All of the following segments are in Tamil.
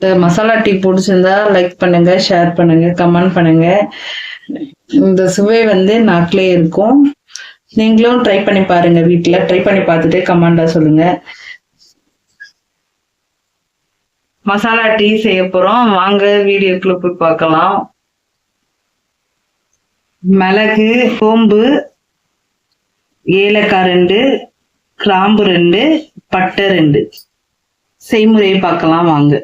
இந்த மசாலா டீ பிடிச்சிருந்தா லைக் பண்ணுங்க, ஷேர் பண்ணுங்க, கமெண்ட் பண்ணுங்க. இந்த சுவை வந்து நாக்கிலே இருக்கும். நீங்களும் ட்ரை பண்ணி பாருங்க, வீட்டுல ட்ரை பண்ணி பார்த்துட்டு கமெண்டா சொல்லுங்க. மசாலா டீ செய்ய போறோம், வாங்க வீடியோக்குள்ள போய் பார்க்கலாம். மிளகு, சோம்பு, ஏலக்காய் 2, கிராம்பு 2, பட்டை 2. செய்முறையை பார்க்கலாம் வாங்க.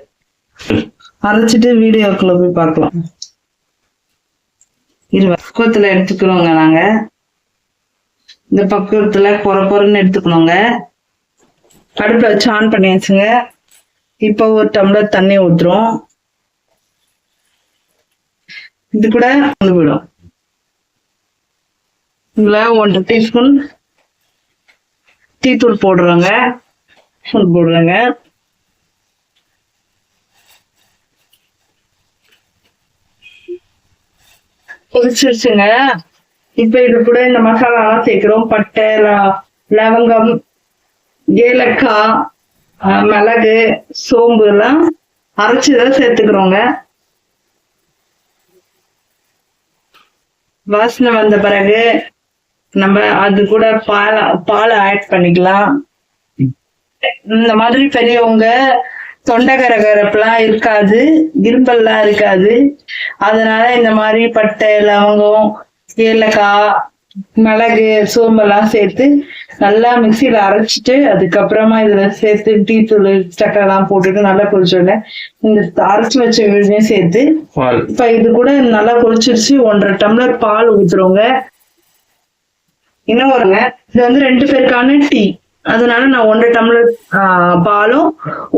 அரைச்சிட்டு வீடியோக்குள்ள போய் பார்க்கலாம். பக்குவத்துல எடுத்துக்கிறோங்க. நாங்க இந்த பக்குவத்துல பொறன்னு எடுத்துக்கணுங்க. அடுப்புல வச்சு ஆன் பண்ணியாச்சுங்க. இப்போ ஒரு டம்ளர் தண்ணி ஊத்துறோம். இது கூட விடும். இதுல 1 டீஸ்பூன் டீ தூள் போடுறோங்க. கொதிச்சிருச்சுங்க. இப்ப இது கூட இந்த மசாலா எல்லாம் சேர்க்கிறோம். பட்டை, லவங்கம், ஏலக்காய், மிளகு, சோம்பு எல்லாம் அரைச்சுதான் சேர்த்துக்கிறோங்க. வாசனை வந்த பிறகு நம்ம அது கூட பால் ஆட் பண்ணிக்கலாம். இந்த மாதிரி பெரியவங்க தொண்டை கரகரப்புலாம் இருக்காது, இரும்பல்லாம் இருக்காது. அதனால இந்த மாதிரி பட்டை, லவங்கம், ஏலக்காய், மிளகு, சோம்பெல்லாம் சேர்த்து நல்லா மிக்சியில அரைச்சிட்டு அதுக்கப்புறமா இதுல சேர்த்து டீ தூள், சக்கரை எல்லாம் போட்டுட்டு நல்லா கொதிச்சோட இந்த அரைச்சு வச்ச விழுதையும் சேர்த்து இப்ப இது கூட நல்லா கொதிச்சிருச்சு. 1.5 டம்ளர் பால் ஊத்துறோங்க. இன்னும் வருங்க, இது வந்து 2 பேருக்கான டீ. அதனால நான் 1.5 டம்ளர் பாலும்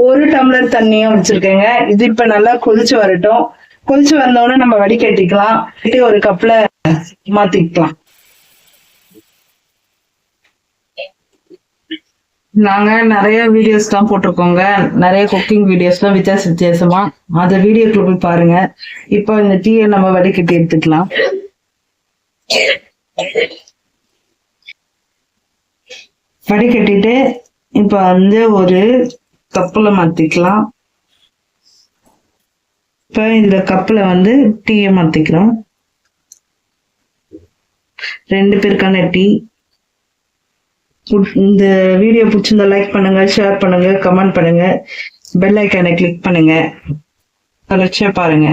1 டம்ளர் தண்ணியும் வச்சிருக்கேங்க. இது இப்ப நல்லா கொதிச்சு வரட்டும். கொதிச்சு வந்தோடனே நம்ம வடிகட்டிக்கலாம். ஒரு கப்ல மாத்திக்கலாம். நாங்க நிறைய வீடியோஸ் எல்லாம் போட்டிருக்கோங்க. நிறைய குக்கிங் வீடியோஸ் எல்லாம் வித்தியாசமா. அந்த வீடியோக்குள்ள போய் பாருங்க. இப்போ இந்த டீயை நம்ம வடிகட்டி எடுத்துக்கலாம். வடிகட்டிட்டு இப்ப வந்து ஒரு கப்புல மாத்திக்கலாம். இப்ப இந்த கப்புல வந்து டீயை மாத்திக்கிறோம். 2 பேருக்கான டீ. இந்த வீடியோ பிடிச்சிருந்தா லைக் பண்ணுங்க, ஷேர் பண்ணுங்க, கமெண்ட் பண்ணுங்க, பெல் ஐக்கானை கிளிக் பண்ணுங்க. தொடர்ச்சியா பாருங்க.